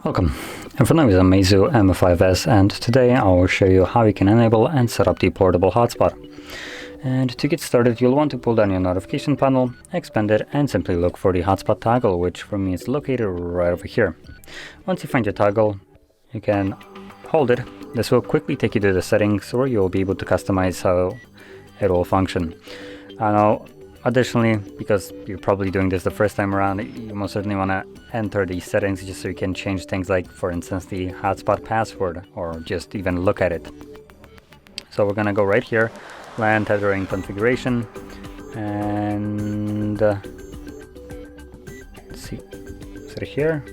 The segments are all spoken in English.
Welcome. In front of me is a MEIZU M5S, and today I will show you how you can enable and set up the portable hotspot. And to get started, you'll want to pull down your notification panel, expand it, and simply look for the hotspot toggle, which for me is located right over here. Once you find your toggle, you can hold it. This will quickly take you to the settings where you'll be able to customize how it will function. Now, additionally, because you're probably doing this the first time around, you most certainly want to enter the settings just so you can change things like, for instance, the hotspot password, or just even look at it. So we're going to go right here, LAN tethering configuration, and let's see, is it here?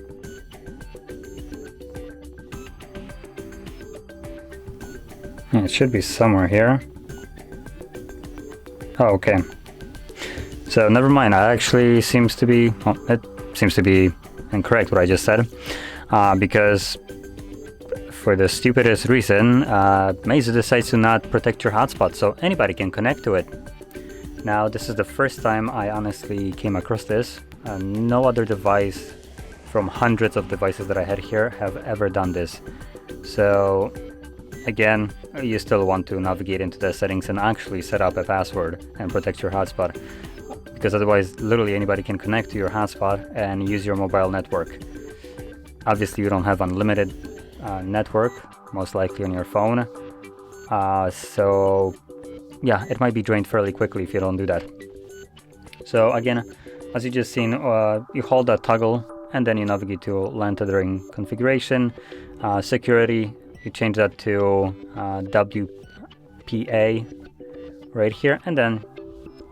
Yeah, it should be somewhere here. Oh, okay. So never mind, it actually seems to be, well, it seems to be incorrect what I just said, because for the stupidest reason, MEIZU decides to not protect your hotspot, so anybody can connect to it. Now, this is the first time I honestly came across this. No other device from hundreds of devices that I had here have ever done this. So again, you still want to navigate into the settings and actually set up a password and protect your hotspot, because otherwise literally anybody can connect to your hotspot and use your mobile network. Obviously you don't have unlimited network, most likely on your phone, so yeah, it might be drained fairly quickly if you don't do that. So again, as you just seen, you hold that toggle and then you navigate to LAN tethering configuration, security, you change that to WPA right here, and then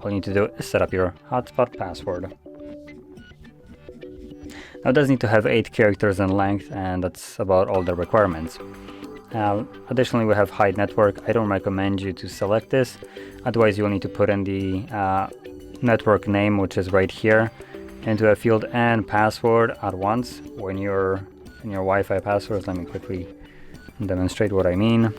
all you need to do is set up your hotspot password. Now it does need to have 8 characters in length, and that's about all the requirements. Additionally, we have hide network. I don't recommend you to select this, otherwise you'll need to put in the network name, which is right here, into a field, and password at once when you're in your Wi-Fi passwords. Let me quickly demonstrate what I mean.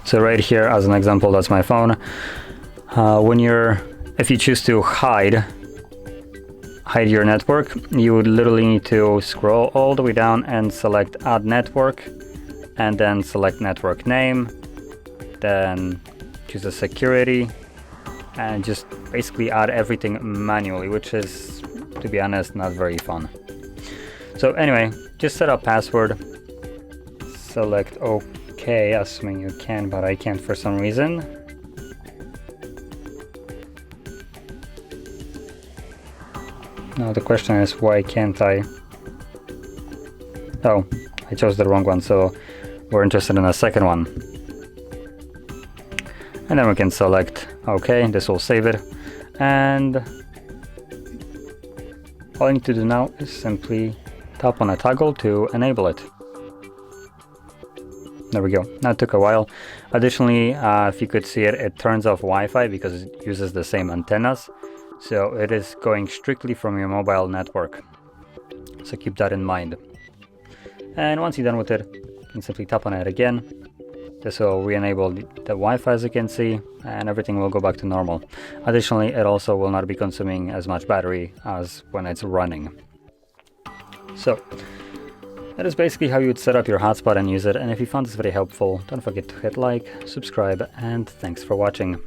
So right here, as an example, that's my phone. If you choose to hide your network, you would literally need to scroll all the way down and select add network, and then select network name, then choose a security, and just basically add everything manually, which is, to be honest, not very fun. So anyway, just set up password, select OK, assuming you can, but I can't for some reason. Now the question is, why can't I? Oh, I chose the wrong one, so we're interested in a second one. And then we can select OK, this will save it. And all I need to do now is simply tap on a toggle to enable it. There we go. That took a while. Additionally, if you could see it, it turns off Wi-Fi because it uses the same antennas. So it is going strictly from your mobile network. So keep that in mind. And once you're done with it, you can simply tap on it again. This will re-enable the Wi-Fi, as you can see, and everything will go back to normal. Additionally, it also will not be consuming as much battery as when it's running. So that is basically how you would set up your hotspot and use it. And if you found this very helpful, don't forget to hit like, subscribe, and thanks for watching.